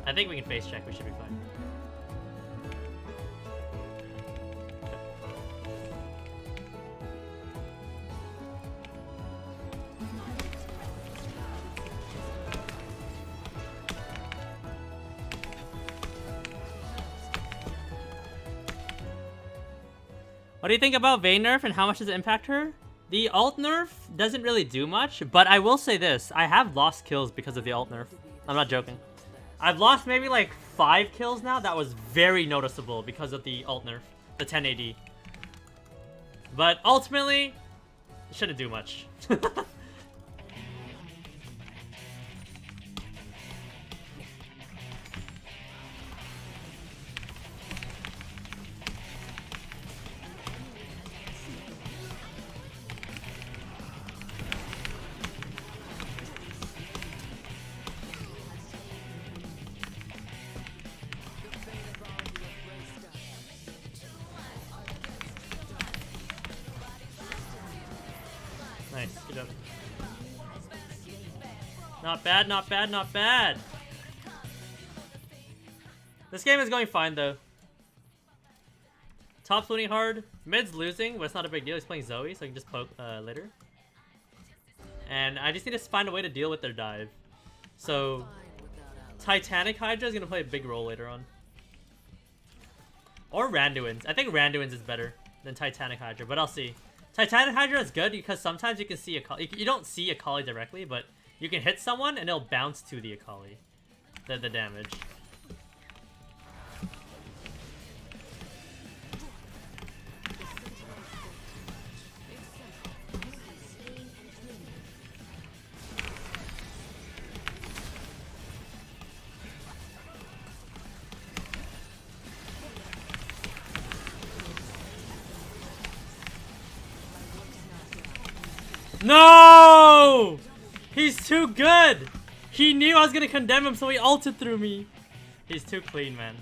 I think we can face check. We should be fine. What do you think about Vayne nerf and how much does it impact her? The alt nerf doesn't really do much, but I will say this. I have lost kills because of the alt nerf. I'm not joking. I've lost maybe like 5 kills now. That was very noticeable because of the alt nerf, the 10 AD. But ultimately, it shouldn't do much. Nice, good job. Not bad, not bad, not bad. This game is going fine though. Top's winning hard. Mid's losing, but it's not a big deal. He's playing Zoe, so I can just poke later. And I just need to find a way to deal with their dive. So Titanic Hydra is gonna play a big role later on. Or Randuin's. I think Randuin's is better than Titanic Hydra, but I'll see. Titanic Hydra is good because sometimes you can see you don't see Akali directly, but you can hit someone and it'll bounce to the Akali, the damage. No! He's too good! He knew I was gonna condemn him, so he ulted through me. He's too clean, man.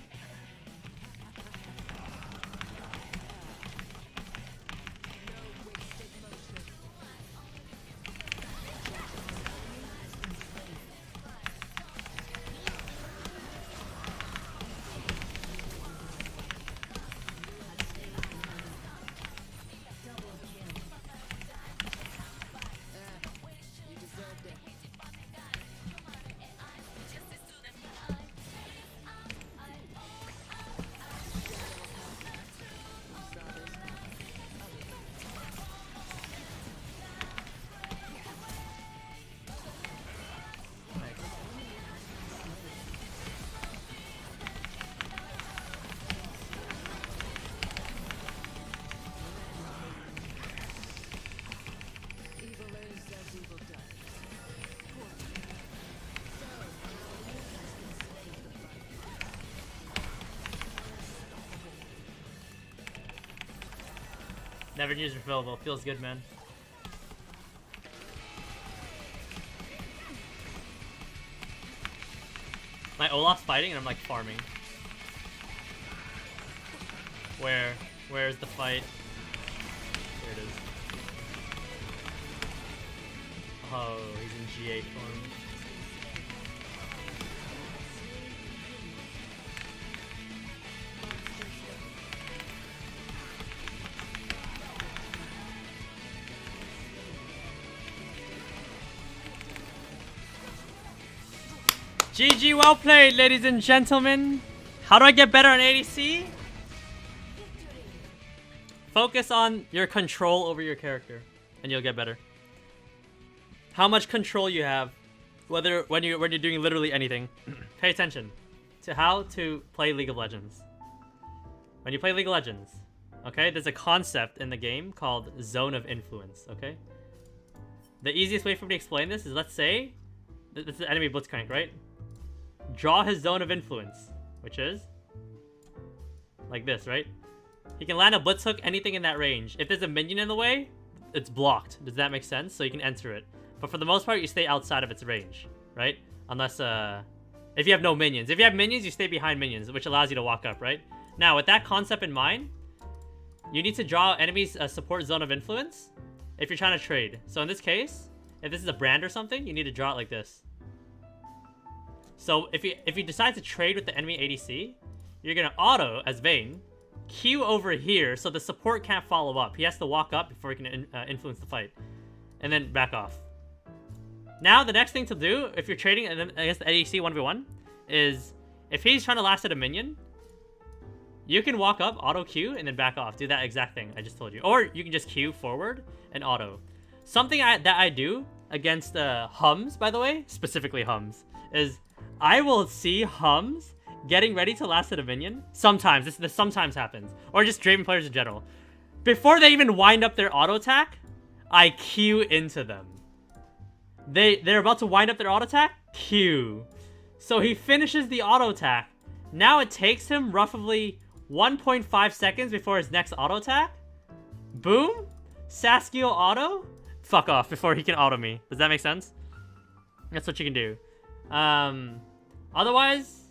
Never used refillable. Feels good, man. My Olaf's fighting and I'm like farming. Where's the fight? There it is. Oh, he's in G8 form. GG, well played, ladies and gentlemen. How do I get better on ADC? Focus on your control over your character, and you'll get better. How much control you have, when you're doing literally anything. Pay attention to how to play League of Legends. When you play League of Legends, okay, there's a concept in the game called zone of influence. Okay. The easiest way for me to explain this is, let's say this is the enemy Blitzcrank, right? Draw his zone of influence, which is like this, right? He can land a blitz hook anything in that range. If there's a minion in the way, it's blocked. Does that make sense? So you can enter it. But for the most part, you stay outside of its range, right? Unless, if you have no minions. If you have minions, you stay behind minions, which allows you to walk up, right? Now, with that concept in mind, you need to draw enemies' support zone of influence if you're trying to trade. So in this case, if this is a brand or something, you need to draw it like this. So if you decide to trade with the enemy ADC, you're gonna auto as Vayne, Q over here so the support can't follow up. He has to walk up before he can influence the fight, and then back off. Now the next thing to do if you're trading against the ADC 1v1 is if he's trying to last hit a minion, you can walk up, auto Q, and then back off. Do that exact thing I just told you, or you can just Q forward and auto. Something that I do against Hums, by the way, specifically Hums, is I will see Hums getting ready to last hit a minion. Sometimes, this sometimes happens. Or just Draven players in general. Before they even wind up their auto attack, I Q into them. They're about to wind up their auto attack, Q. So he finishes the auto attack. Now it takes him roughly 1.5 seconds before his next auto attack. Boom. Saskiel auto. Fuck off before he can auto me. Does that make sense? That's what you can do. Otherwise,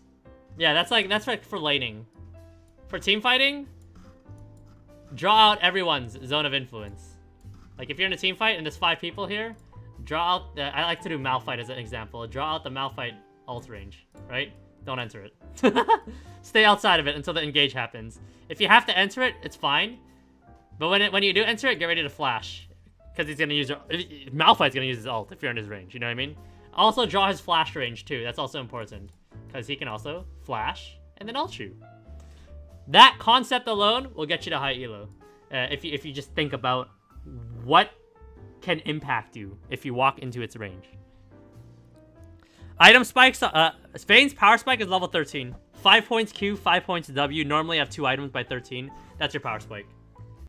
yeah, that's like for laning. For team fighting, draw out everyone's zone of influence. Like if you're in a team fight and there's 5 people here, draw out. I like to do Malphite as an example. Draw out the Malphite ult range, right? Don't enter it. Stay outside of it until the engage happens. If you have to enter it, it's fine. But when you do enter it, get ready to flash. Because he's going to use... Malphite's going to use his ult if you're in his range, you know what I mean? Also, draw his flash range, too. That's also important. Because he can also flash and then ult you. That concept alone will get you to high elo. If you just think about what can impact you if you walk into its range. Item spikes. Vayne's power spike is level 13. 5 points Q, 5 points W. Normally I have 2 items by 13. That's your power spike.